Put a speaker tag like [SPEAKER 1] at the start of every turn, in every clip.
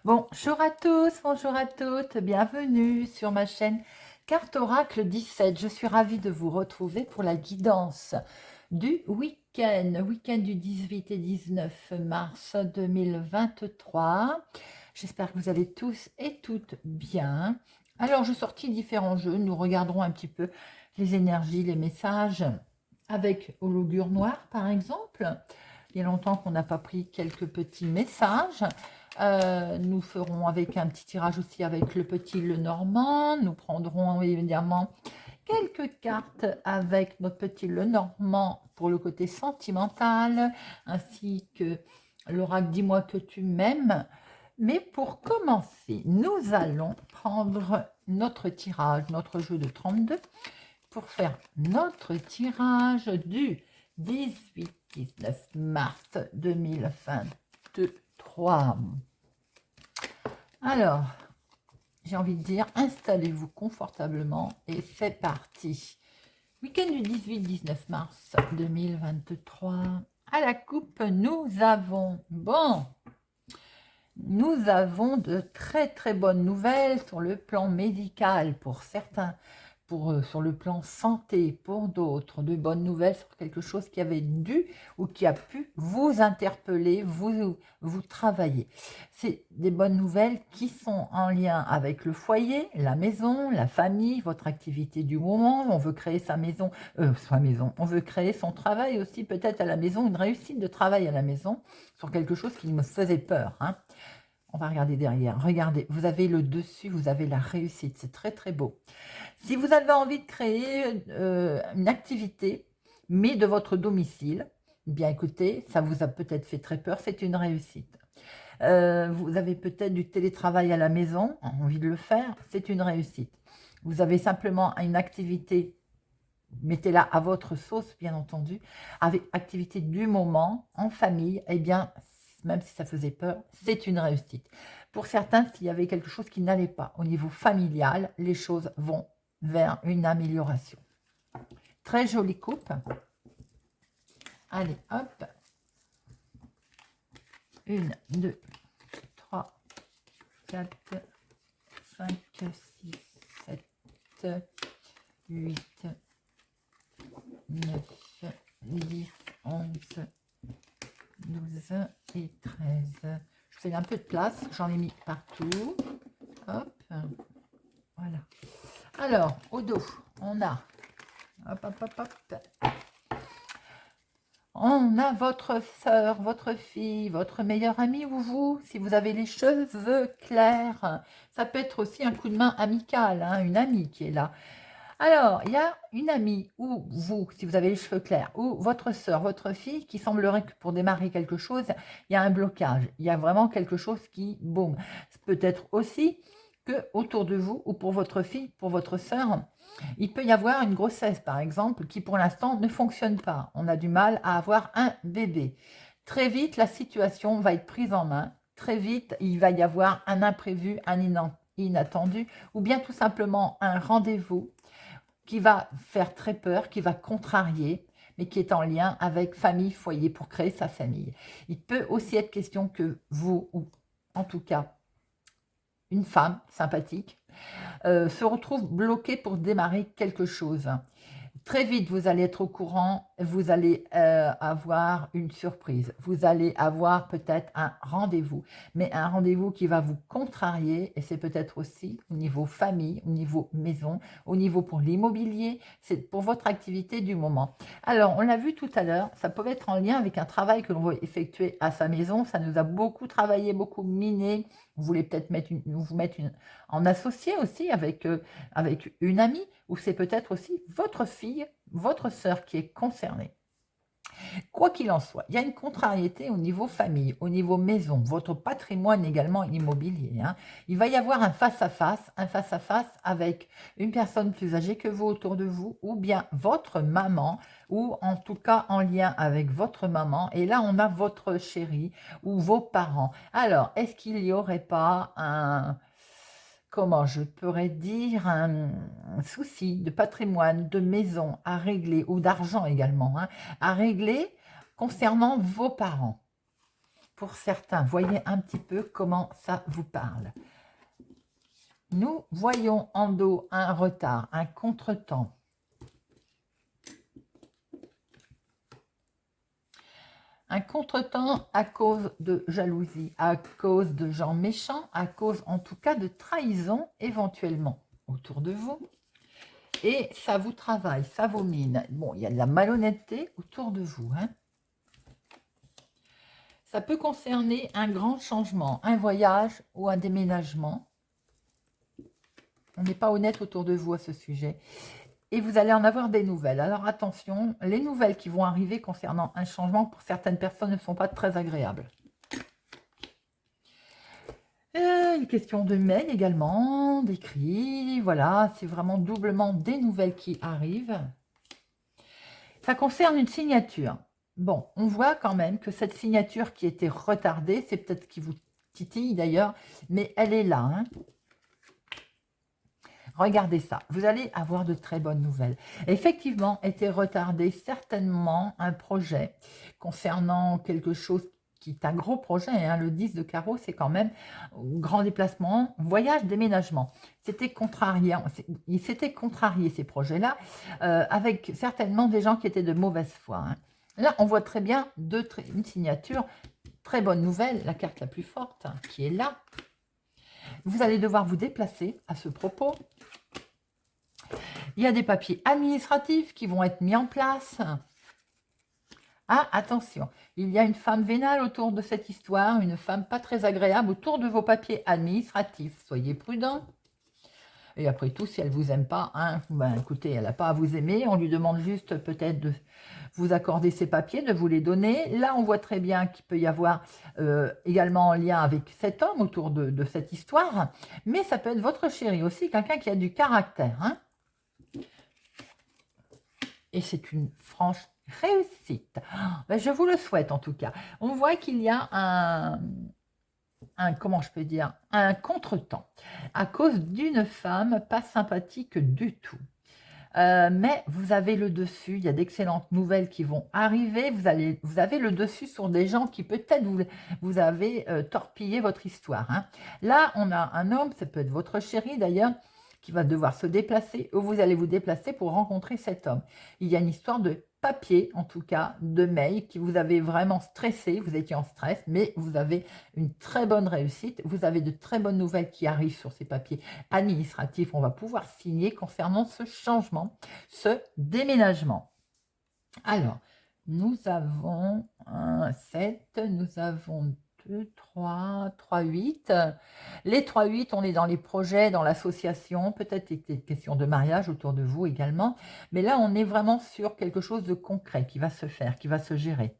[SPEAKER 1] Bonjour à tous, bonjour à toutes, bienvenue sur ma chaîne Carte Oracle 17. Je suis ravie de vous retrouver pour la guidance du week-end du 18 et 19 mars 2023. J'espère que vous allez tous et toutes bien. Alors, je sortis différents jeux, nous regarderons un petit peu les énergies, les messages avec au l'augure noir par exemple. Il y a longtemps qu'on n'a pas pris quelques petits messages. Nous ferons avec un petit tirage aussi avec le petit Lenormand. Nous prendrons évidemment quelques cartes avec notre petit Lenormand pour le côté sentimental, ainsi que l'oracle Dis-moi que tu m'aimes. Mais pour commencer, nous allons prendre notre tirage, notre jeu de 32, pour faire notre tirage du 18-19 mars 2023. Alors, j'ai envie de dire, installez-vous confortablement et c'est parti. Week-end du 18-19 mars 2023. À la coupe, nous avons, nous avons de très très bonnes nouvelles sur le plan médical pour certains, sur le plan santé pour d'autres, de bonnes nouvelles sur quelque chose qui avait dû ou qui a pu vous interpeller, vous travailler. C'est des bonnes nouvelles qui sont en lien avec le foyer, la maison, la famille, votre activité du moment. On veut créer sa maison, on veut créer son travail aussi peut-être à la maison, une réussite de travail à la maison sur quelque chose qui me faisait peur, hein. On va regarder derrière. Regardez, vous avez le dessus, vous avez la réussite. C'est très, très beau. Si vous avez envie de créer une activité, mais de votre domicile, bien écoutez, ça vous a peut-être fait très peur, c'est une réussite. Vous avez peut-être du télétravail à la maison, envie de le faire, c'est une réussite. Vous avez simplement une activité, mettez-la à votre sauce, bien entendu, avec activité du moment, en famille, eh bien, même si ça faisait peur, c'est une réussite. Pour certains, s'il y avait quelque chose qui n'allait pas au niveau familial, les choses vont vers une amélioration. Très jolie coupe. Allez, hop. 1, 2, 3, 4, 5, 6, 7, 8, 9, 10, 11, 12 et 13. Je fais un peu de place, j'en ai mis partout. Hop, voilà. Alors, au dos, on a, hop, hop, hop, hop. On a votre sœur, votre fille, votre meilleure amie ou vous, si vous avez les cheveux clairs. Ça peut être aussi un coup de main amical, hein, une amie qui est là. Alors, il y a une amie, ou vous, si vous avez les cheveux clairs, ou votre sœur, votre fille, qui semblerait que pour démarrer quelque chose, il y a un blocage. Il y a vraiment quelque chose qui, boum. Peut-être aussi que autour de vous, ou pour votre fille, pour votre sœur, il peut y avoir une grossesse, par exemple, qui pour l'instant ne fonctionne pas. On a du mal à avoir un bébé. Très vite, la situation va être prise en main. Très vite, il va y avoir un imprévu, un inattendu, ou bien tout simplement un rendez-vous qui va faire très peur, qui va contrarier, mais qui est en lien avec famille, foyer, pour créer sa famille. Il peut aussi être question que vous, ou en tout cas une femme sympathique, se retrouve bloquée pour démarrer quelque chose. Très vite, vous allez être au courant, vous allez avoir une surprise, vous allez avoir peut-être un rendez-vous, mais un rendez-vous qui va vous contrarier, et c'est peut-être aussi au niveau famille, au niveau maison, au niveau pour l'immobilier, c'est pour votre activité du moment. Alors, on l'a vu tout à l'heure, ça peut être en lien avec un travail que l'on va effectuer à sa maison, ça nous a beaucoup travaillé, beaucoup miné, vous voulez peut-être vous mettre en associé aussi avec une amie, ou c'est peut-être aussi votre fille, votre sœur qui est concernée. Quoi qu'il en soit, il y a une contrariété au niveau famille, au niveau maison, votre patrimoine également immobilier, hein. Il va y avoir un face-à-face avec une personne plus âgée que vous autour de vous, ou bien votre maman, ou en tout cas en lien avec votre maman. Et là, on a votre chérie ou vos parents. Alors, est-ce qu'il n'y aurait pas un, comment je pourrais dire, un souci de patrimoine, de maison à régler, ou d'argent également, hein, à régler concernant vos parents? pour certains. Voyez un petit peu comment ça vous parle. Nous voyons en dos un retard, un contretemps. Un contretemps à cause de jalousie, à cause de gens méchants, à cause en tout cas de trahison éventuellement autour de vous. Et ça vous travaille, ça vous mine. Bon, il y a de la malhonnêteté autour de vous. Hein. Ça peut concerner un grand changement, un voyage ou un déménagement. On n'est pas honnête autour de vous à ce sujet. Et vous allez en avoir des nouvelles. Alors attention, les nouvelles qui vont arriver concernant un changement, pour certaines personnes, ne sont pas très agréables. Une question de mail également, d'écrit, voilà, c'est vraiment doublement des nouvelles qui arrivent. Ça concerne une signature. Bon, on voit quand même que cette signature qui était retardée, c'est peut-être qui vous titille d'ailleurs, mais elle est là, hein. Regardez ça, vous allez avoir de très bonnes nouvelles. Effectivement, était retardé certainement un projet concernant quelque chose qui est un gros projet. Hein. Le 10 de carreau, c'est quand même grand déplacement, voyage, déménagement. C'était contrarié, il s'était contrarié ces projets-là avec certainement des gens qui étaient de mauvaise foi. Hein. Là, on voit très bien une signature, très bonne nouvelle, la carte la plus forte hein, qui est là. Vous allez devoir vous déplacer à ce propos. Il y a des papiers administratifs qui vont être mis en place. Ah, attention, il y a une femme vénale autour de cette histoire, une femme pas très agréable autour de vos papiers administratifs. Soyez prudents. Et après tout, si elle ne vous aime pas, hein, ben, écoutez, elle n'a pas à vous aimer. On lui demande juste peut-être de vous accorder ses papiers, de vous les donner. Là, on voit très bien qu'il peut y avoir également un lien avec cet homme autour de cette histoire. Mais ça peut être votre chéri aussi, quelqu'un qui a du caractère. Hein. Et c'est une franche réussite. Ben, je vous le souhaite en tout cas. On voit qu'il y a comment je peux dire, un contretemps à cause d'une femme pas sympathique du tout. Mais vous avez le dessus, il y a d'excellentes nouvelles qui vont arriver, vous avez le dessus sur des gens qui peut-être vous avez torpillé votre histoire. Hein. Là, on a un homme, ça peut être votre chéri d'ailleurs, qui va devoir se déplacer, ou vous allez vous déplacer pour rencontrer cet homme. Il y a une histoire de papier, en tout cas, de mail, qui vous avez vraiment stressé, vous étiez en stress, mais vous avez une très bonne réussite, vous avez de très bonnes nouvelles qui arrivent sur ces papiers administratifs, on va pouvoir signer concernant ce changement, ce déménagement. Alors, nous avons un 7, nous avons 2, 3, 3, 8. Les 3, 8, on est dans les projets, dans l'association, peut-être des questions de mariage autour de vous également. Mais là, on est vraiment sur quelque chose de concret qui va se faire, qui va se gérer.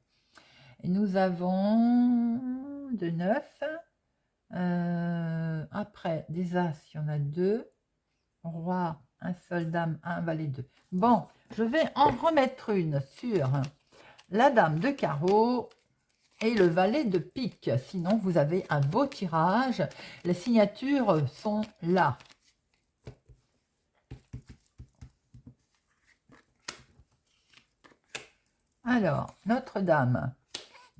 [SPEAKER 1] Et nous avons 2, 9. Après, des As, il y en a 2. Roi, un seul dame, un valet 2. Bon, je vais en remettre une sur la dame de carreau et le valet de pique. Sinon, vous avez un beau tirage. Les signatures sont là. Alors, Notre-Dame.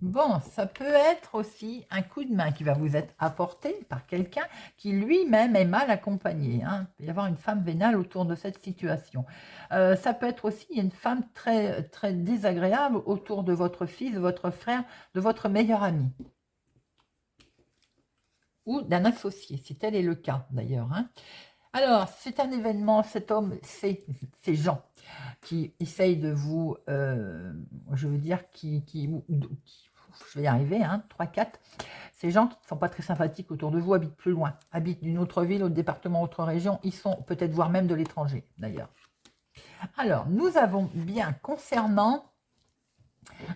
[SPEAKER 1] Bon, ça peut être aussi un coup de main qui va vous être apporté par quelqu'un qui lui-même est mal accompagné. Hein. Il peut y avoir une femme vénale autour de cette situation. Ça peut être aussi une femme très, très désagréable autour de votre fils, de votre frère, de votre meilleur ami. Ou d'un associé, si tel est le cas d'ailleurs. Hein. Alors, c'est un événement, cet homme, ces gens qui essayent de vous, je veux dire, je vais y arriver, hein, 3, 4, ces gens qui ne sont pas très sympathiques autour de vous habitent plus loin, habitent d'une autre ville, autre département, autre région, ils sont peut-être voire même de l'étranger d'ailleurs. Alors, nous avons bien concernant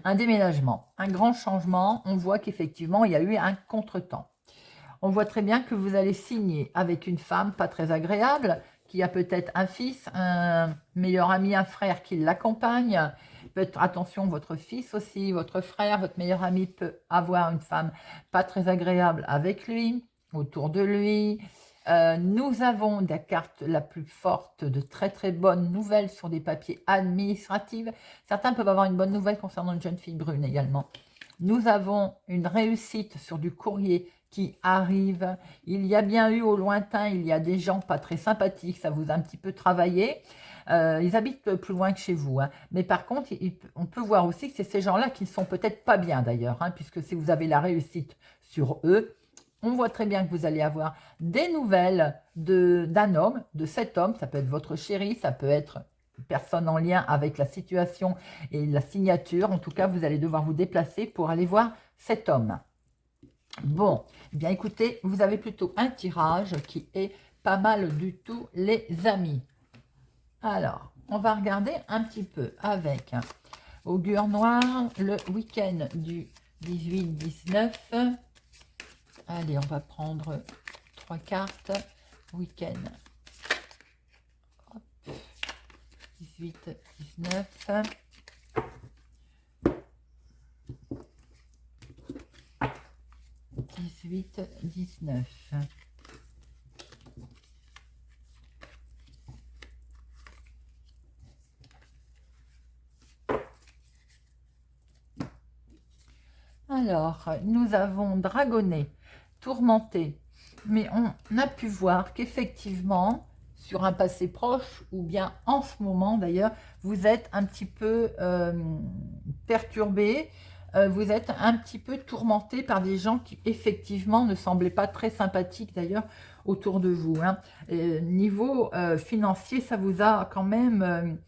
[SPEAKER 1] un déménagement, un grand changement, on voit qu'effectivement, il y a eu un contretemps. On voit très bien que vous allez signer avec une femme pas très agréable, qui a peut-être un fils, un meilleur ami, un frère qui l'accompagne. Attention, votre fils aussi, votre frère, votre meilleur ami peut avoir une femme pas très agréable avec lui, autour de lui. Nous avons la carte la plus forte de très très bonnes nouvelles sur des papiers administratifs. Certains peuvent avoir une bonne nouvelle concernant une jeune fille brune également. Nous avons une réussite sur du courrier qui arrive. Il y a bien eu au lointain, il y a des gens pas très sympathiques, ça vous a un petit peu travaillé. Ils habitent plus loin que chez vous, hein. Mais par contre, on peut voir aussi que c'est ces gens-là qui ne sont peut-être pas bien d'ailleurs, hein, puisque si vous avez la réussite sur eux, on voit très bien que vous allez avoir des nouvelles d'un homme, de cet homme. Ça peut être votre chéri, ça peut être une personne en lien avec la situation et la signature. En tout cas, vous allez devoir vous déplacer pour aller voir cet homme. Bon, eh bien écoutez, vous avez plutôt un tirage qui est pas mal du tout, les amis. Alors, on va regarder un petit peu avec Augure Noir, le week-end du 18-19. Allez, on va prendre 3 cartes. Week-end 18-19. Alors, nous avons dragonné, tourmenté, mais on a pu voir qu'effectivement, sur un passé proche, ou bien en ce moment d'ailleurs, vous êtes un petit peu perturbé, vous êtes un petit peu tourmenté par des gens qui effectivement ne semblaient pas très sympathiques d'ailleurs autour de vous, hein. Niveau financier, ça vous a quand même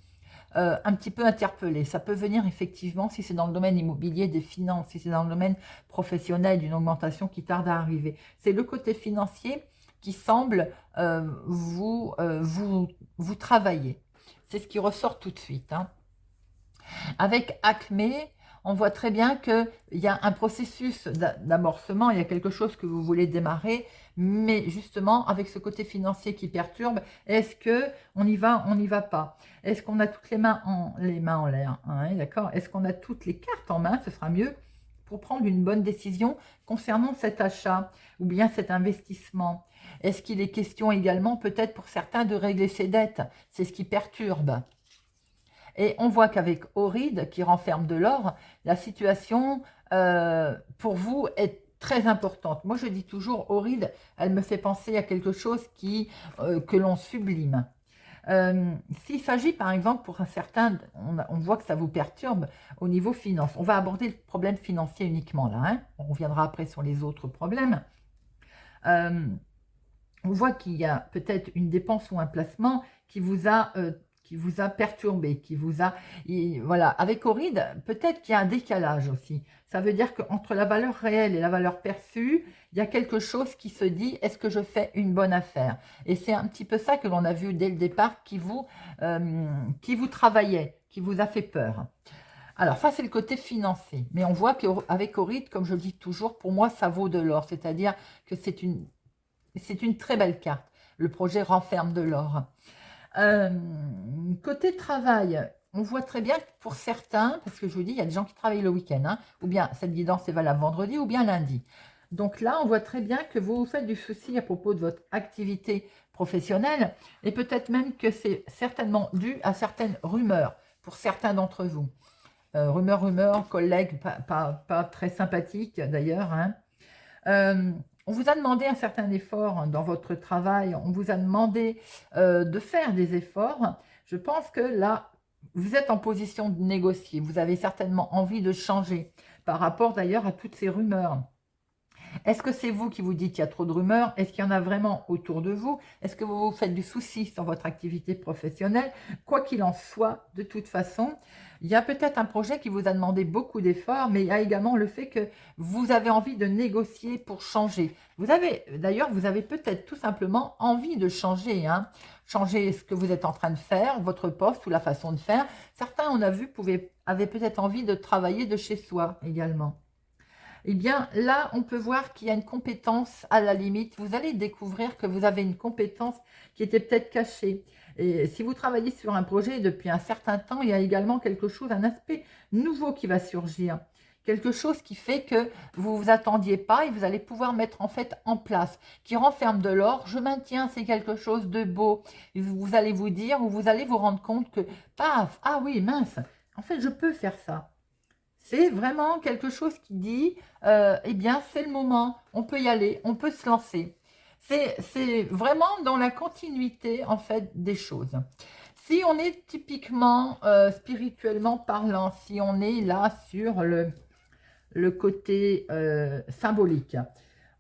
[SPEAKER 1] un petit peu interpellé. Ça peut venir effectivement, si c'est dans le domaine immobilier, des finances, si c'est dans le domaine professionnel, d'une augmentation qui tarde à arriver. C'est le côté financier qui semble vous travailler. C'est ce qui ressort tout de suite, hein. Avec Acme, on voit très bien qu'il y a un processus d'amorcement, il y a quelque chose que vous voulez démarrer, mais justement, avec ce côté financier qui perturbe, est-ce qu'on y va, on n'y va pas? Est-ce qu'on a toutes les mains en l'air, hein, d'accord? Est-ce qu'on a toutes les cartes en main? Ce sera mieux pour prendre une bonne décision concernant cet achat ou bien cet investissement. Est-ce qu'il est question également peut-être pour certains de régler ses dettes? C'est ce qui perturbe. Et on voit qu'avec Auride, qui renferme de l'or, la situation pour vous est très importante. Moi, je dis toujours, Auride, elle me fait penser à quelque chose que l'on sublime. S'il s'agit, par exemple, pour un certain, on voit que ça vous perturbe au niveau finance. On va aborder le problème financier uniquement là, hein. On reviendra après sur les autres problèmes. On voit qu'il y a peut-être une dépense ou un placement qui vous a perturbé, voilà, avec Auride, peut-être qu'il y a un décalage aussi. Ça veut dire qu'entre la valeur réelle et la valeur perçue, il y a quelque chose qui se dit, est-ce que je fais une bonne affaire? Et c'est un petit peu ça que l'on a vu dès le départ qui vous travaillait, qui vous a fait peur. Alors, ça, c'est le côté financier. Mais on voit qu'avec Auride, comme je le dis toujours, pour moi, ça vaut de l'or. C'est-à-dire que c'est une très belle carte. Le projet renferme de l'or. Côté travail, on voit très bien que pour certains, parce que je vous dis, il y a des gens qui travaillent le week-end, hein, ou bien cette guidance est valable vendredi ou bien lundi. Donc là, on voit très bien que vous vous faites du souci à propos de votre activité professionnelle et peut-être même que c'est certainement dû à certaines rumeurs pour certains d'entre vous. Rumeurs, collègues pas très sympathiques d'ailleurs, hein. On vous a demandé un certain effort dans votre travail, on vous a demandé de faire des efforts. Je pense que là, vous êtes en position de négocier. Vous avez certainement envie de changer par rapport d'ailleurs à toutes ces rumeurs. Est-ce que c'est vous qui vous dites qu'il y a trop de rumeurs? Est-ce qu'il y en a vraiment autour de vous? Est-ce que vous vous faites du souci sur votre activité professionnelle? Quoi qu'il en soit, de toute façon, il y a peut-être un projet qui vous a demandé beaucoup d'efforts, mais il y a également le fait que vous avez envie de négocier pour changer. D'ailleurs, vous avez peut-être tout simplement envie de changer, hein. Changer ce que vous êtes en train de faire, votre poste ou la façon de faire. Certains, on a vu, avaient peut-être envie de travailler de chez soi également. Eh bien, là, on peut voir qu'il y a une compétence à la limite. Vous allez découvrir que vous avez une compétence qui était peut-être cachée. Et si vous travaillez sur un projet depuis un certain temps, il y a également quelque chose, un aspect nouveau qui va surgir. Quelque chose qui fait que vous ne vous attendiez pas et vous allez pouvoir mettre en fait en place, qui renferme de l'or. Je maintiens, c'est quelque chose de beau. Vous allez vous dire ou vous allez vous rendre compte que, paf, ah oui, mince, en fait, je peux faire ça. C'est vraiment quelque chose qui dit, eh bien, c'est le moment, on peut y aller, on peut se lancer. C'est vraiment dans la continuité, en fait, des choses. Si on est typiquement, spirituellement parlant, si on est là sur le côté symbolique,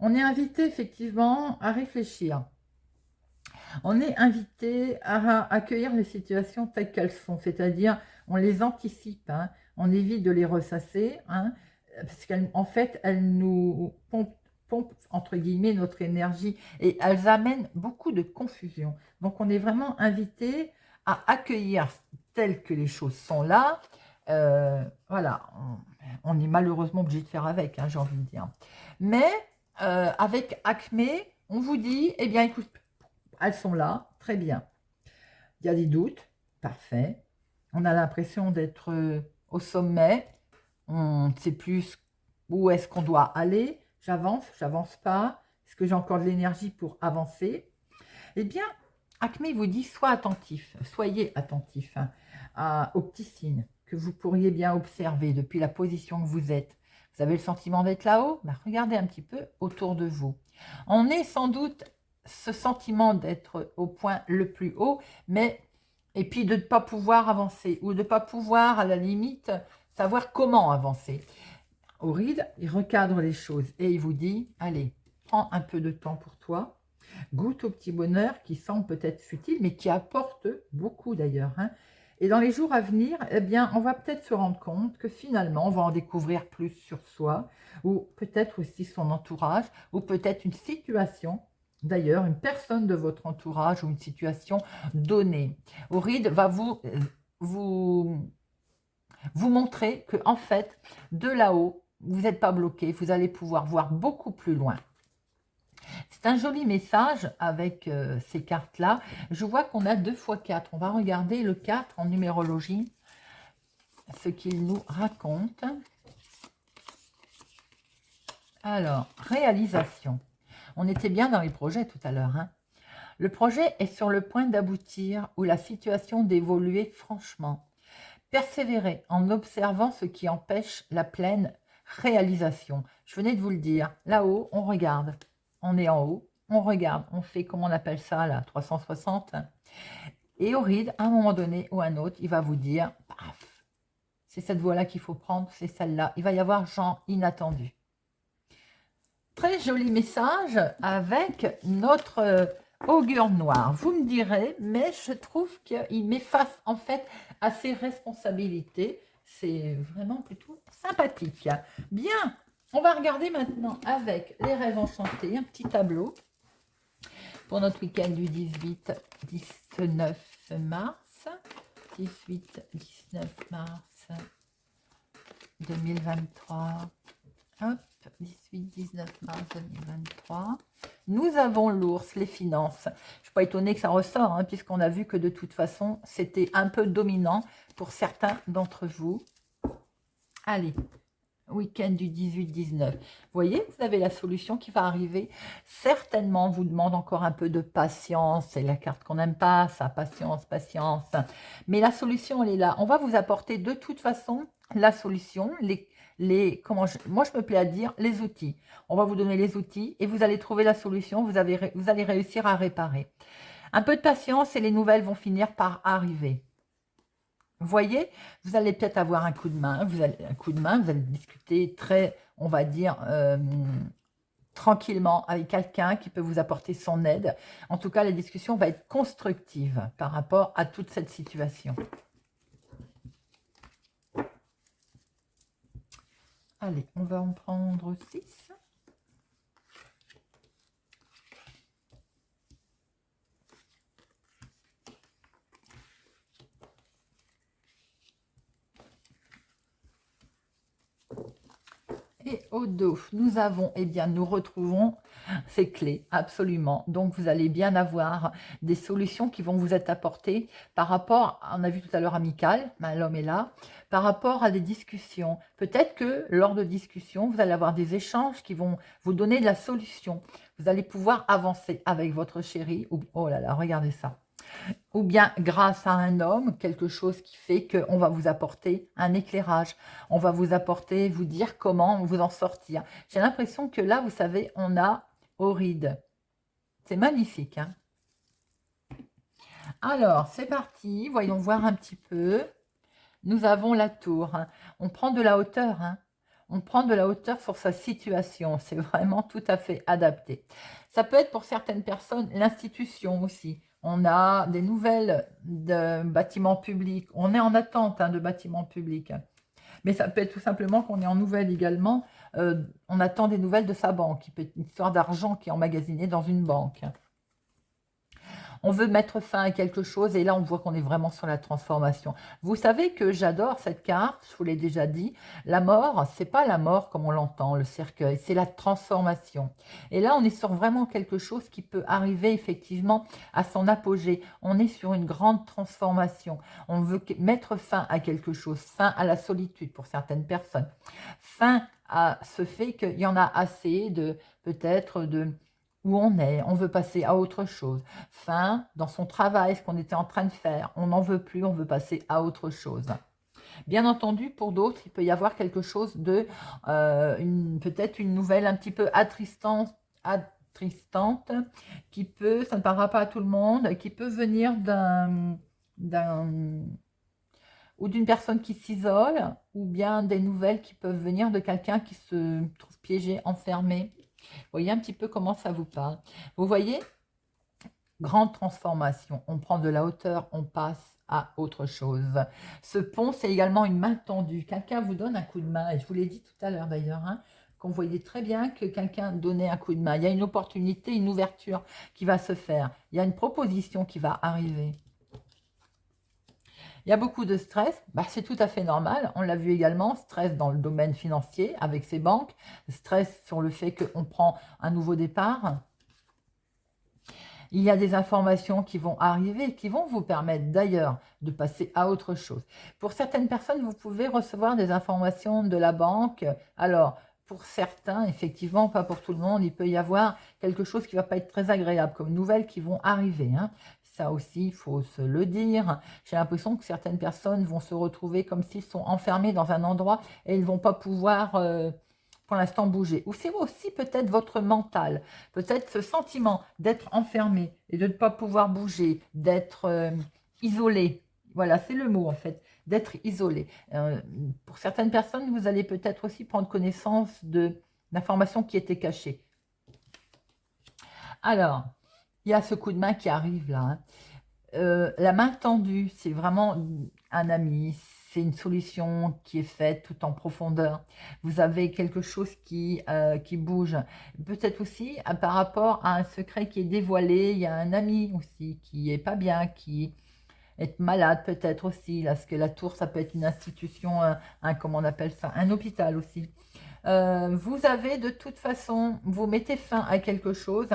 [SPEAKER 1] on est invité effectivement à réfléchir. On est invité à accueillir les situations telles qu'elles sont, c'est-à-dire on les anticipe, hein, on évite de les ressasser, hein, parce qu'en fait, elles nous pompent, entre guillemets, notre énergie et elles amènent beaucoup de confusion. Donc on est vraiment invité à accueillir telles que les choses sont là. Voilà, on est malheureusement obligé de faire avec, hein, j'ai envie de dire. Mais avec Acme, on vous dit, eh bien écoute, elles sont là, très bien. Il y a des doutes, parfait. On a l'impression d'être au sommet. On ne sait plus où est-ce qu'on doit aller. J'avance pas. Est-ce que j'ai encore de l'énergie pour avancer? Eh bien, Acme vous dit, sois attentif, soyez attentif, hein, aux petits signes que vous pourriez bien observer depuis la position que vous êtes. Vous avez le sentiment d'être là-haut? Ben, regardez un petit peu autour de vous. On est sans doute ce sentiment d'être au point le plus haut, mais et puis de ne pas pouvoir avancer ou de ne pas pouvoir, à la limite, savoir comment avancer. Auride, il recadre les choses et il vous dit, allez, prends un peu de temps pour toi, goûte au petit bonheur qui semble peut-être futile, mais qui apporte beaucoup d'ailleurs, hein. Et dans les jours à venir, eh bien, on va peut-être se rendre compte que finalement, on va en découvrir plus sur soi, ou peut-être aussi son entourage, ou peut-être une situation, d'ailleurs, une personne de votre entourage, ou une situation donnée. Auride va vous, vous montrer que, en fait, de là-haut, vous n'êtes pas bloqué, vous allez pouvoir voir beaucoup plus loin. C'est un joli message avec ces cartes-là. Je vois qu'on a 2 x 4. On va regarder le 4 en numérologie, ce qu'il nous raconte. Alors, réalisation. On était bien dans les projets tout à l'heure, hein. Le projet est sur le point d'aboutir ou la situation d'évoluer franchement. Persévérez en observant ce qui empêche la pleine réalisation. Je venais de vous le dire, là-haut, on regarde. On est en haut, on regarde, on fait, comment on appelle ça, là, 360. Et Auride, à un moment donné ou un autre, il va vous dire, paf, c'est cette voie-là qu'il faut prendre, c'est celle-là. Il va y avoir genre inattendu. Très joli message avec notre augure noir. Vous me direz, mais je trouve qu'il m'efface en fait à ses responsabilités. C'est vraiment plutôt sympathique. Bien, on va regarder maintenant avec les rêves enchantés, un petit tableau pour notre week-end du 18-19 mars. 18-19 mars 2023. Hop, 18-19 mars 2023. Nous avons l'ours, les finances. Je ne suis pas étonnée que ça ressort, hein, puisqu'on a vu que de toute façon, c'était un peu dominant pour certains d'entre vous. Allez, week-end du 18-19. Vous voyez, vous avez la solution qui va arriver. Certainement, on vous demande encore un peu de patience. C'est la carte qu'on n'aime pas, ça, patience, patience. Mais la solution, elle est là. On va vous apporter de toute façon la solution, moi je me plais à dire les outils. On va vous donner les outils et vous allez trouver la solution, vous allez réussir à réparer. Un peu de patience et les nouvelles vont finir par arriver. Vous voyez, vous allez peut-être avoir un coup de main, vous allez discuter très, on va dire, tranquillement avec quelqu'un qui peut vous apporter son aide. En tout cas, la discussion va être constructive par rapport à toute cette situation. Allez, on va en prendre 6. Et au dos, nous avons, eh bien, nous retrouvons ces clés, absolument. Donc, vous allez bien avoir des solutions qui vont vous être apportées par rapport, on a vu tout à l'heure amical, l'homme est là, par rapport à des discussions. Peut-être que lors de discussions, vous allez avoir des échanges qui vont vous donner de la solution. Vous allez pouvoir avancer avec votre chéri. Oh là là, regardez ça. ou bien grâce à un homme, quelque chose qui fait qu'on va vous apporter un éclairage, on va vous apporter, vous dire comment vous en sortir. J'ai l'impression que là, vous savez, on a Auride. C'est magnifique, hein. Alors, c'est parti, voyons voir un petit peu. Nous avons la tour, hein. On prend de la hauteur, hein. On prend de la hauteur sur sa situation. C'est vraiment tout à fait adapté. Ça peut être pour certaines personnes l'institution aussi. On a des nouvelles de bâtiments publics. On est en attente, hein, de bâtiments publics. Mais ça peut être tout simplement qu'on est en nouvelle également. On attend des nouvelles de sa banque. Il peut être une histoire d'argent qui est emmagasiné dans une banque. On veut mettre fin à quelque chose et là, on voit qu'on est vraiment sur la transformation. Vous savez que j'adore cette carte, je vous l'ai déjà dit. La mort, c'est pas la mort comme on l'entend, le cercueil, c'est la transformation. Et là, on est sur vraiment quelque chose qui peut arriver effectivement à son apogée. On est sur une grande transformation. On veut mettre fin à quelque chose, fin à la solitude pour certaines personnes, fin à ce fait qu'il y en a assez de peut-être de où on veut passer à autre chose. Fin dans son travail, ce qu'on était en train de faire, on n'en veut plus, on veut passer à autre chose. Bien entendu, pour d'autres, il peut y avoir quelque chose de, peut-être une nouvelle un petit peu attristante, qui peut, ça ne parlera pas à tout le monde, qui peut venir ou d'une personne qui s'isole, ou bien des nouvelles qui peuvent venir de quelqu'un qui se trouve piégé, enfermé. Vous voyez un petit peu comment ça vous parle. Vous voyez, grande transformation. On prend de la hauteur, on passe à autre chose. Ce pont, c'est également une main tendue. Quelqu'un vous donne un coup de main, et je vous l'ai dit tout à l'heure d'ailleurs, hein, qu'on voyait très bien que quelqu'un donnait un coup de main. Il y a une opportunité, une ouverture qui va se faire. Il y a une proposition qui va arriver. Il y a beaucoup de stress, bah, c'est tout à fait normal. On l'a vu également, stress dans le domaine financier avec ses banques, stress sur le fait qu'on prend un nouveau départ. Il y a des informations qui vont arriver, qui vont vous permettre d'ailleurs de passer à autre chose. Pour certaines personnes, vous pouvez recevoir des informations de la banque. Alors, pour certains, effectivement, pas pour tout le monde, il peut y avoir quelque chose qui ne va pas être très agréable, comme nouvelles qui vont arriver, hein. Ça aussi, il faut se le dire. J'ai l'impression que certaines personnes vont se retrouver comme s'ils sont enfermés dans un endroit et ils ne vont pas pouvoir, pour l'instant, bouger. Ou c'est aussi peut-être votre mental, peut-être ce sentiment d'être enfermé et de ne pas pouvoir bouger, d'être isolé. Voilà, c'est le mot en fait, d'être isolé. Pour certaines personnes, vous allez peut-être aussi prendre connaissance d'informations qui étaient cachées. Alors, il y a ce coup de main qui arrive là, hein. La main tendue, c'est vraiment un ami, c'est une solution qui est faite tout en profondeur. Vous avez quelque chose qui bouge. Peut-être aussi par rapport à un secret qui est dévoilé, il y a un ami aussi qui est pas bien, qui est malade peut-être aussi. Là, parce que la tour, ça peut être une institution, comment on appelle ça, un hôpital aussi. Vous avez de toute façon, vous mettez fin à quelque chose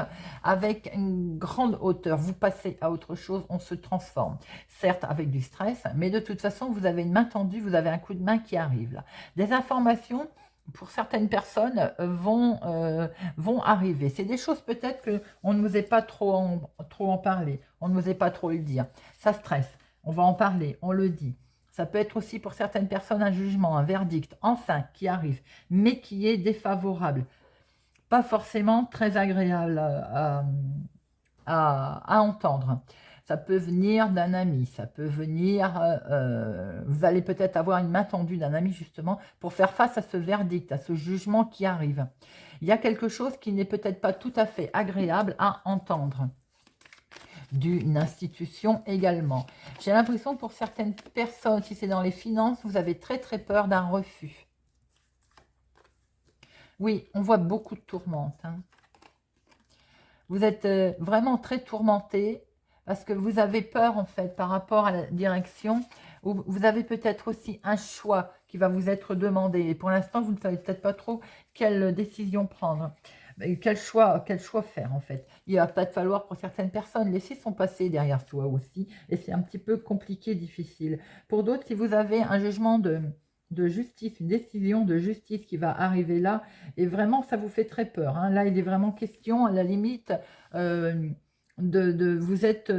[SPEAKER 1] avec une grande hauteur, vous passez à autre chose, on se transforme. Certes avec du stress, mais de toute façon, vous avez une main tendue, vous avez un coup de main qui arrive là. Des informations pour certaines personnes vont arriver. C'est des choses peut-être qu'on ne n'osait pas trop en parler, on ne n'osait pas trop le dire. Ça stresse, on va en parler, on le dit. Ça peut être aussi pour certaines personnes un jugement, un verdict, enfin, qui arrive, mais qui est défavorable. Pas forcément très agréable à entendre. Ça peut venir d'un ami, ça peut venir, vous allez peut-être avoir une main tendue d'un ami justement pour faire face à ce verdict, à ce jugement qui arrive. Il y a quelque chose qui n'est peut-être pas tout à fait agréable à entendre d'une institution également. J'ai l'impression que pour certaines personnes, si c'est dans les finances, vous avez très très peur d'un refus. Oui, on voit beaucoup de tourmentes, hein. Vous êtes vraiment très tourmenté parce que vous avez peur en fait par rapport à la direction. Vous avez peut-être aussi un choix qui va vous être demandé. Et pour l'instant, vous ne savez peut-être pas trop quelle décision prendre. Quel choix faire en fait. Il va peut-être falloir pour certaines personnes laisser son passé derrière soi aussi. Et c'est un petit peu compliqué, difficile. Pour d'autres, si vous avez un jugement de justice, une décision de justice qui va arriver là, et vraiment ça vous fait très peur, hein. Là, il est vraiment question à la limite vous êtes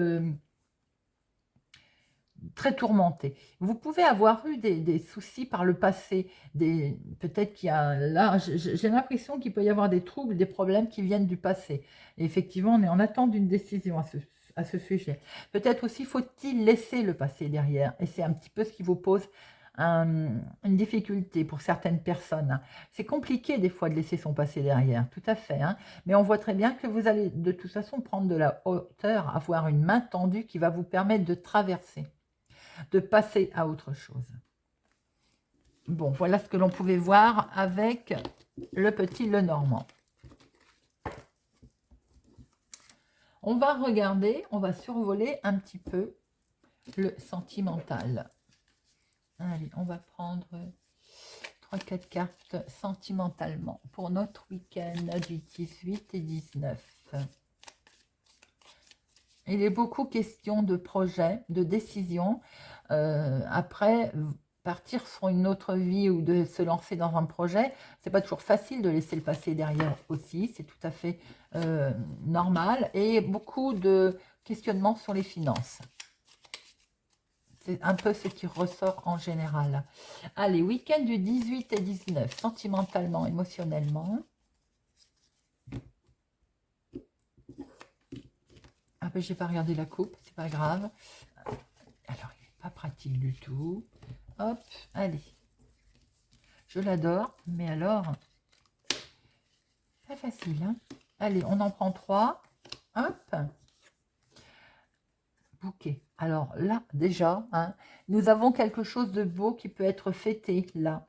[SPEAKER 1] très tourmenté. Vous pouvez avoir eu des soucis par le passé, peut-être qu'il y a là, j'ai l'impression qu'il peut y avoir des troubles, des problèmes qui viennent du passé. Et effectivement, on est en attente d'une décision à ce sujet. Peut-être aussi faut-il laisser le passé derrière, et c'est un petit peu ce qui vous pose une difficulté pour certaines personnes, hein. C'est compliqué des fois de laisser son passé derrière, tout à fait, hein. Mais on voit très bien que vous allez de toute façon prendre de la hauteur, avoir une main tendue qui va vous permettre de traverser, de passer à autre chose. Bon, voilà ce que l'on pouvait voir avec le petit Lenormand. On va regarder, on va survoler un petit peu le sentimental. Allez, on va prendre 3-4 cartes sentimentalement pour notre week-end du 18 et 19. Il est beaucoup question de projets, de décisions. Après, partir sur une autre vie ou de se lancer dans un projet, c'est pas toujours facile de laisser le passé derrière aussi. C'est tout à fait normal. Et beaucoup de questionnements sur les finances. C'est un peu ce qui ressort en général. Allez, week-end du 18 et 19, sentimentalement, émotionnellement. Ah ben, j'ai pas regardé la coupe, c'est pas grave. Alors, il n'est pas pratique du tout. Hop, allez. Je l'adore, mais alors, pas facile, hein. Allez, on en prend 3. Hop. Bouquet. Alors là, déjà, hein, nous avons quelque chose de beau qui peut être fêté, là.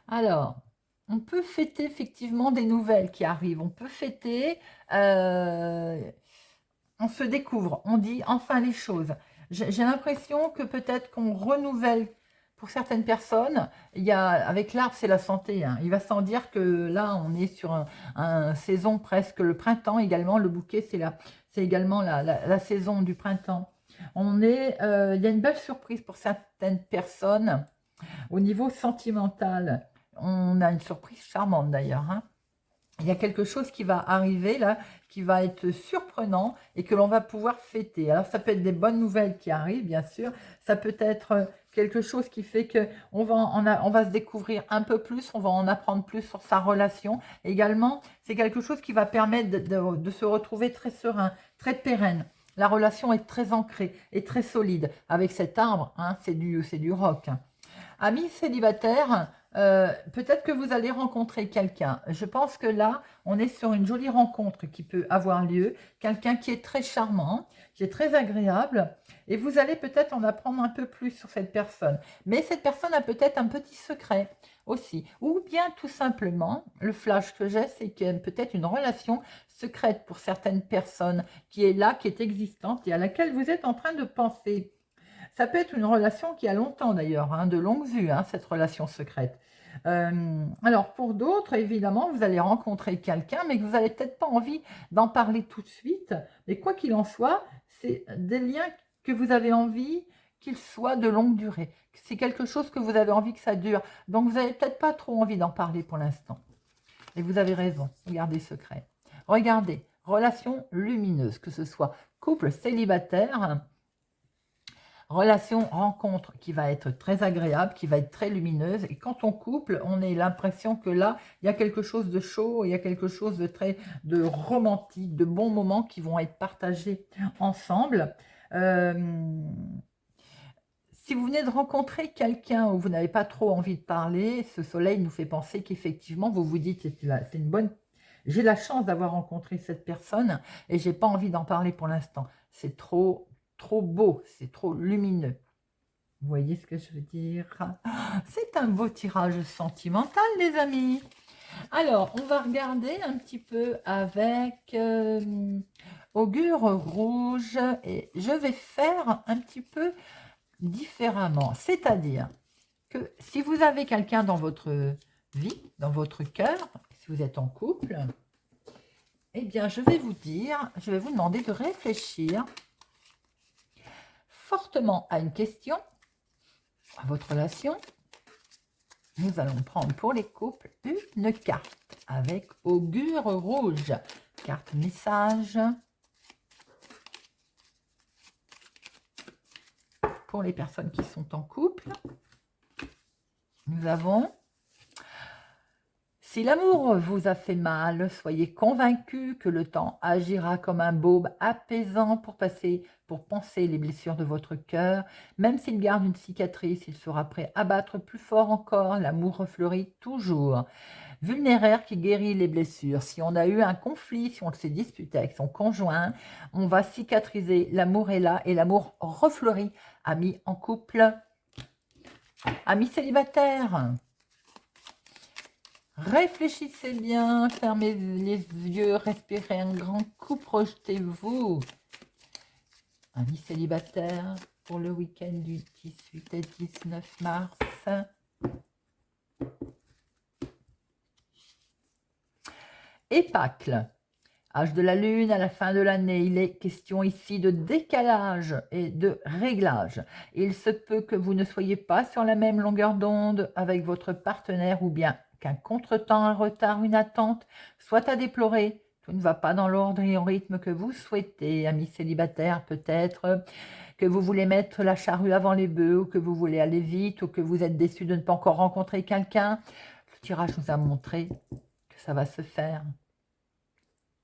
[SPEAKER 1] Alors, on peut fêter effectivement des nouvelles qui arrivent. On peut fêter, on se découvre, on dit enfin les choses. J'ai l'impression que peut-être qu'on renouvelle pour certaines personnes. Il y a, avec l'arbre, c'est la santé, hein. Il va sans dire que là, on est sur un saison presque le printemps également. Le bouquet, c'est également la saison du printemps. Il y a une belle surprise pour certaines personnes au niveau sentimental. On a une surprise charmante d'ailleurs, hein. Il y a quelque chose qui va arriver là, qui va être surprenant et que l'on va pouvoir fêter. Alors, ça peut être des bonnes nouvelles qui arrivent, bien sûr. Ça peut être quelque chose qui fait que on va se découvrir un peu plus, on va en apprendre plus sur sa relation. Également, c'est quelque chose qui va permettre de se retrouver très serein, très pérenne. La relation est très ancrée et très solide. Avec cet arbre, hein, c'est du roc, hein. Amis célibataires, peut-être que vous allez rencontrer quelqu'un. Je pense que là, on est sur une jolie rencontre qui peut avoir lieu. Quelqu'un qui est très charmant, qui est très agréable. Et vous allez peut-être en apprendre un peu plus sur cette personne. Mais cette personne a peut-être un petit secret aussi. Ou bien tout simplement, le flash que j'ai, c'est qu'il y a peut-être une relation secrète pour certaines personnes qui est là, qui est existante et à laquelle vous êtes en train de penser. Ça peut être une relation qui a longtemps d'ailleurs, hein, de longue vue, hein, cette relation secrète. Alors pour d'autres, évidemment, vous allez rencontrer quelqu'un, mais que vous n'avez peut-être pas envie d'en parler tout de suite. Mais quoi qu'il en soit, c'est des liens que vous avez envie qu'ils soient de longue durée. C'est quelque chose que vous avez envie que ça dure. Donc vous n'avez peut-être pas trop envie d'en parler pour l'instant. Et vous avez raison, gardez secret. Regardez, relation lumineuse, que ce soit couple célibataire, relation, rencontre qui va être très agréable, qui va être très lumineuse. Et quand on couple, on a l'impression que là, il y a quelque chose de chaud, il y a quelque chose de romantique, de bons moments qui vont être partagés ensemble. Si vous venez de rencontrer quelqu'un où vous n'avez pas trop envie de parler, ce soleil nous fait penser qu'effectivement, vous vous dites, c'est une bonne... J'ai la chance d'avoir rencontré cette personne et j'ai pas envie d'en parler pour l'instant. C'est trop beau, c'est trop lumineux. Vous voyez ce que je veux dire? C'est un beau tirage sentimental, les amis. Alors, on va regarder un petit peu avec Augure Rouge et je vais faire un petit peu différemment. C'est-à-dire que si vous avez quelqu'un dans votre vie, dans votre cœur, si vous êtes en couple, eh bien, je vais vous demander de réfléchir fortement à une question, à votre relation. Nous allons prendre pour les couples une carte avec Augure Rouge. Carte message. pour les personnes qui sont en couple, nous avons: si l'amour vous a fait mal, soyez convaincus que le temps agira comme un baume apaisant pour panser les blessures de votre cœur. Même s'il garde une cicatrice, il sera prêt à battre plus fort encore. L'amour refleurit toujours. Vulnéraire qui guérit les blessures. Si on a eu un conflit, si on s'est disputé avec son conjoint, on va cicatriser. L'amour est là et l'amour refleurit. Amis en couple, amis célibataires, réfléchissez bien, fermez les yeux, respirez un grand coup, projetez-vous. Amis célibataires, pour le week-end du 18 et 19 mars. Épacle, âge de la lune, à la fin de l'année, il est question ici de décalage et de réglage. Il se peut que vous ne soyez pas sur la même longueur d'onde avec votre partenaire ou bien qu'un contretemps, un retard, une attente soit à déplorer. Tout ne va pas dans l'ordre et au rythme que vous souhaitez, amis célibataires, peut-être que vous voulez mettre la charrue avant les bœufs, ou que vous voulez aller vite, ou que vous êtes déçu de ne pas encore rencontrer quelqu'un. Le tirage nous a montré que ça va se faire.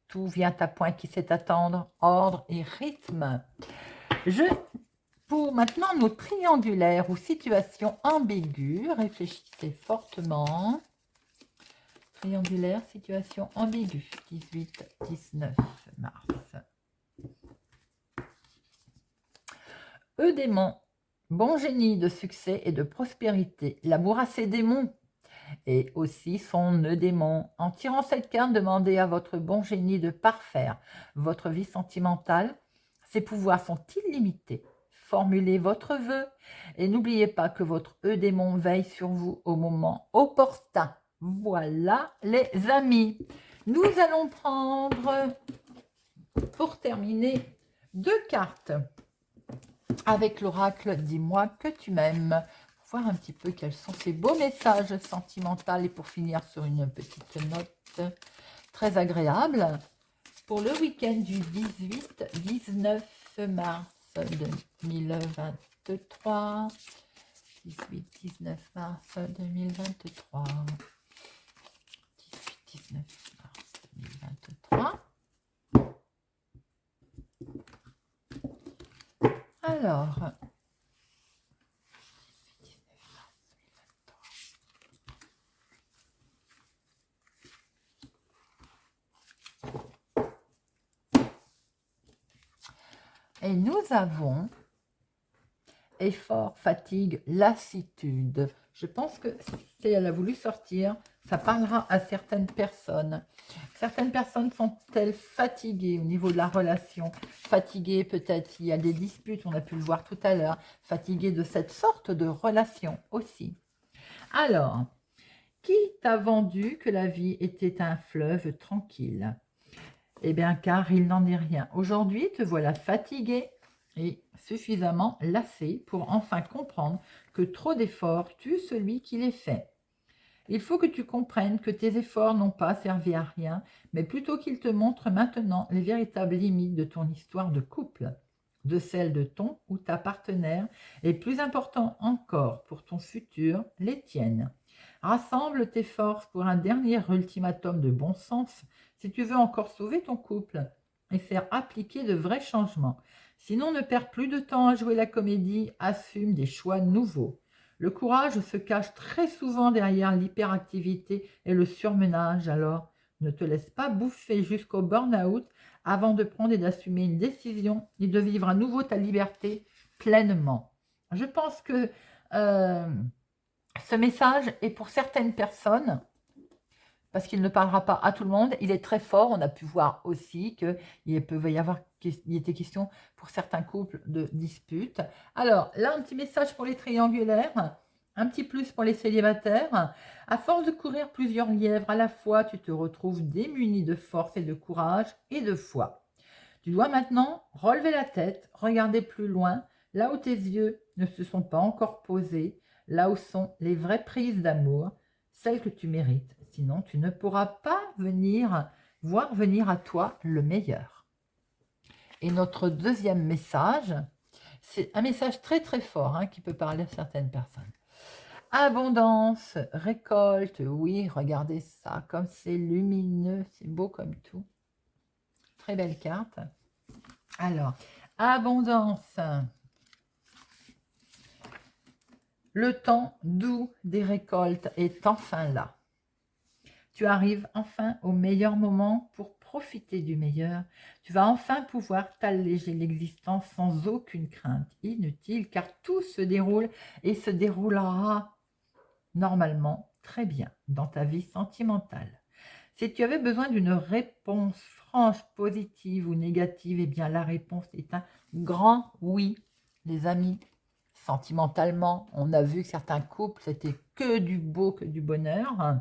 [SPEAKER 1] Tout vient à point qui sait attendre, ordre et rythme. Pour maintenant nos triangulaires ou situations ambiguës, réfléchissez fortement. Triangulaire, situation ambiguë, 18-19 mars. Démon, bon génie de succès et de prospérité. L'amour a ses démons et aussi son démon. En tirant cette carte, demandez à votre bon génie de parfaire votre vie sentimentale. Ses pouvoirs sont illimités. Formulez votre vœu et n'oubliez pas que votre démon veille sur vous au moment opportun. Voilà les amis. Nous allons prendre, pour terminer, 2 cartes avec l'oracle Dis-moi que tu m'aimes. Voir un petit peu quels sont ces beaux messages sentimentaux et pour finir sur une petite note très agréable pour le week-end du 18-19 mars 2023. 18-19 mars 2023. 18-19 mars 2023. Alors, et nous avons effort, fatigue, lassitude. Je pense que si elle a voulu sortir, ça parlera à certaines personnes. Certaines personnes sont-elles fatiguées au niveau de la relation? Fatiguées peut-être, il y a des disputes, on a pu le voir tout à l'heure. Fatiguées de cette sorte de relation aussi. Alors, qui t'a vendu que la vie était un fleuve tranquille? Eh bien, car il n'en est rien. Aujourd'hui, te voilà fatigué et suffisamment lassé pour enfin comprendre que trop d'efforts tue celui qui les fait. Il faut que tu comprennes que tes efforts n'ont pas servi à rien, mais plutôt qu'ils te montrent maintenant les véritables limites de ton histoire de couple, de celle de ton ou ta partenaire, et plus important encore pour ton futur, les tiennes. Rassemble tes forces pour un dernier ultimatum de bon sens si tu veux encore sauver ton couple et faire appliquer de vrais changements. Sinon, ne perds plus de temps à jouer la comédie, assume des choix nouveaux. Le courage se cache très souvent derrière l'hyperactivité et le surmenage, alors ne te laisse pas bouffer jusqu'au burn-out avant de prendre et d'assumer une décision et de vivre à nouveau ta liberté pleinement. Je pense que ce message est pour certaines personnes, parce qu'il ne parlera pas à tout le monde. Il est très fort. On a pu voir aussi qu'il était question pour certains couples de disputes. Alors, là, un petit message pour les triangulaires, un petit plus pour les célibataires. À force de courir plusieurs lièvres à la fois, tu te retrouves démuni de force et de courage et de foi. Tu dois maintenant relever la tête, regarder plus loin, là où tes yeux ne se sont pas encore posés, là où sont les vraies prises d'amour, celles que tu mérites. Sinon, tu ne pourras pas voir venir à toi le meilleur. Et notre deuxième message, c'est un message très très fort hein, qui peut parler à certaines personnes. Abondance, récolte, oui, regardez ça, comme c'est lumineux, c'est beau comme tout. Très belle carte. Alors, abondance. Le temps doux des récoltes est enfin là. Tu arrives enfin au meilleur moment pour profiter du meilleur. Tu vas enfin pouvoir t'alléger l'existence sans aucune crainte inutile, car tout se déroule et se déroulera normalement très bien dans ta vie sentimentale. Si tu avais besoin d'une réponse franche, positive ou négative, eh bien la réponse est un grand oui, les amis. Sentimentalement, on a vu que certains couples, c'était que du beau, que du bonheur.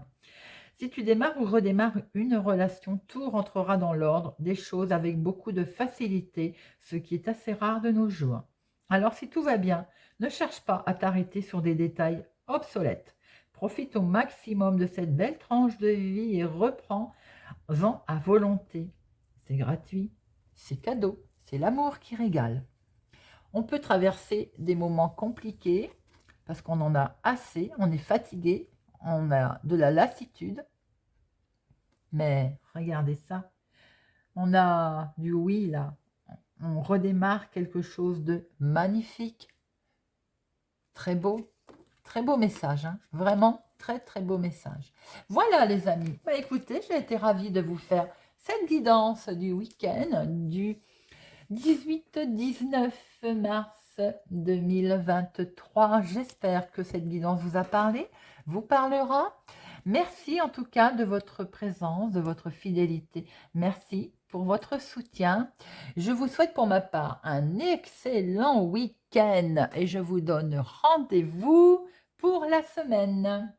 [SPEAKER 1] Si tu démarres ou redémarres une relation, tout rentrera dans l'ordre des choses avec beaucoup de facilité, ce qui est assez rare de nos jours. Alors si tout va bien, ne cherche pas à t'arrêter sur des détails obsolètes. Profite au maximum de cette belle tranche de vie et reprends-en à volonté. C'est gratuit, c'est cadeau, c'est l'amour qui régale. On peut traverser des moments compliqués parce qu'on en a assez, on est fatigué, on a de la lassitude. Mais regardez ça, on a du oui là, on redémarre quelque chose de magnifique, très beau message, hein. Vraiment très très beau message. Voilà les amis, bah, écoutez, j'ai été ravie de vous faire cette guidance du week-end du 18-19 mars 2023. J'espère que cette guidance vous a parlé, vous parlera. Merci en tout cas de votre présence, de votre fidélité. Merci pour votre soutien. Je vous souhaite pour ma part un excellent week-end et je vous donne rendez-vous pour la semaine.